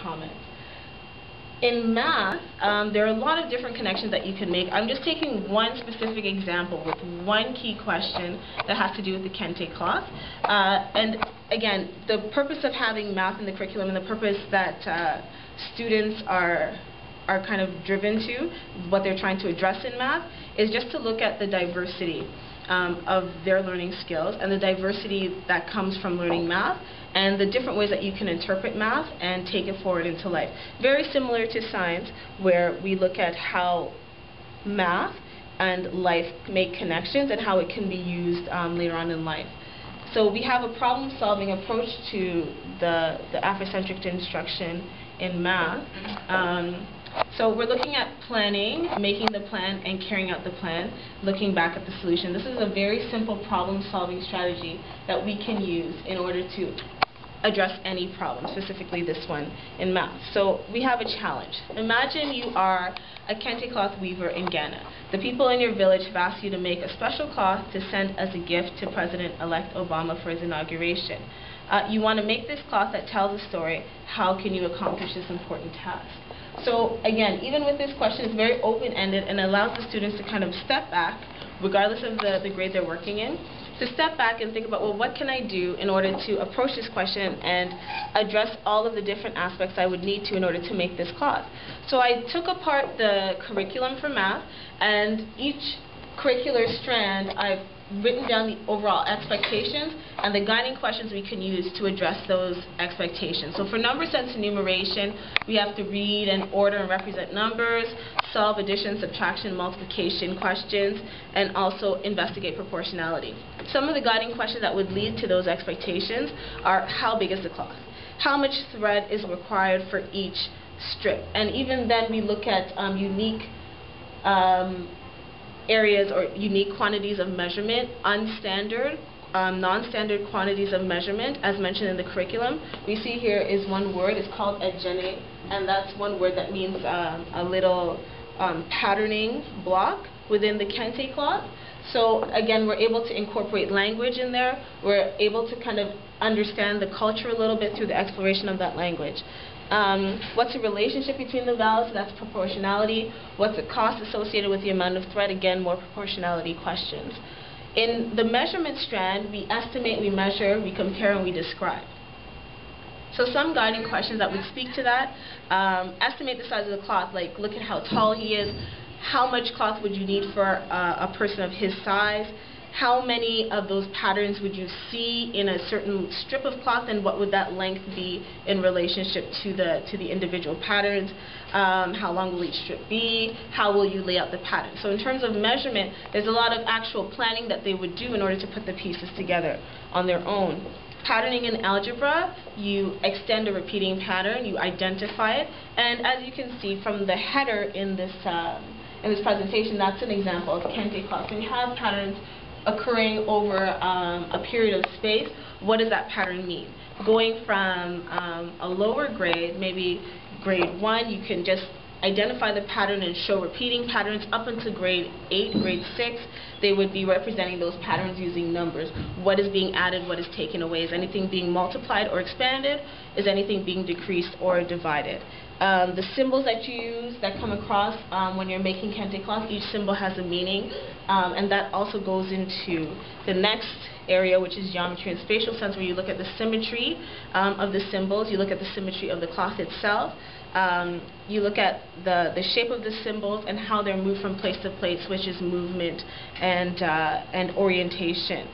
comment. In math, there are a lot of different connections that you can make. I'm just taking one specific example with one key question that has to do with the Kente cloth. And again, the purpose of having math in the curriculum and the purpose that students are kind of driven to, what they're trying to address in math, is just to look at the diversity of their learning skills and the diversity that comes from learning math and the different ways that you can interpret math and take it forward into life. Very similar to science, where we look at how math and life make connections and how it can be used later on in life. So we have a problem-solving approach to the Africentric instruction in math. So we're looking at planning, making the plan, and carrying out the plan, looking back at the solution. This is a very simple problem-solving strategy that we can use in order to address any problem, specifically this one in math. So we have a challenge. Imagine you are a Kente cloth weaver in Ghana. The people in your village have asked you to make a special cloth to send as a gift to President-elect Obama for his inauguration. You want to make this cloth that tells a story. How can you accomplish this important task? So again, even with this question, it's very open-ended and allows the students to kind of step back, regardless of the grade they're working in, to step back and think about, well, what can I do in order to approach this question and address all of the different aspects I would need to in order to make this cloth. So I took apart the curriculum for math, and each curricular strand I've written down the overall expectations and the guiding questions we can use to address those expectations. So for number sense enumeration, we have to read and order and represent numbers, solve addition, subtraction, multiplication questions, and also investigate proportionality. Some of the guiding questions that would lead to those expectations are: how big is the cloth? How much thread is required for each strip? And even then we look at unique areas or unique quantities of measurement, unstandard, non-standard quantities of measurement, as mentioned in the curriculum. We see here is one word. It's called Akyea, and that's one word that means a little patterning block within the Kente cloth. So again, we're able to incorporate language in there. We're able to kind of understand the culture a little bit through the exploration of that language. What's the relationship between the values? That's proportionality. What's the cost associated with the amount of thread? Again, more proportionality questions. In the measurement strand, we estimate, we measure, we compare, and we describe. So some guiding questions that would speak to that: estimate the size of the cloth, like look at how tall he is. How much cloth would you need for a person of his size? How many of those patterns would you see in a certain strip of cloth, and what would that length be in relationship to the individual patterns? How long will each strip be? How will you lay out the pattern? So in terms of measurement, there's a lot of actual planning that they would do in order to put the pieces together on their own. Patterning in algebra, you extend a repeating pattern, you identify it, and as you can see from the header in this presentation, that's an example of Kente cloth. So we have patterns occurring over a period of space. What does that pattern mean? Going from a lower grade, maybe grade 1, you can just identify the pattern and show repeating patterns up into grade 8, grade 6. They would be representing those patterns using numbers. What is being added? What is taken away? Is anything being multiplied or expanded? Is anything being decreased or divided? The symbols that you use, that come across when you're making Kente cloth, each symbol has a meaning, and that also goes into the next area, which is geometry and spatial sense, where you look at the symmetry of the symbols, you look at the symmetry of the cloth itself, you look at the shape of the symbols and how they're moved from place to place, which is movement and orientation.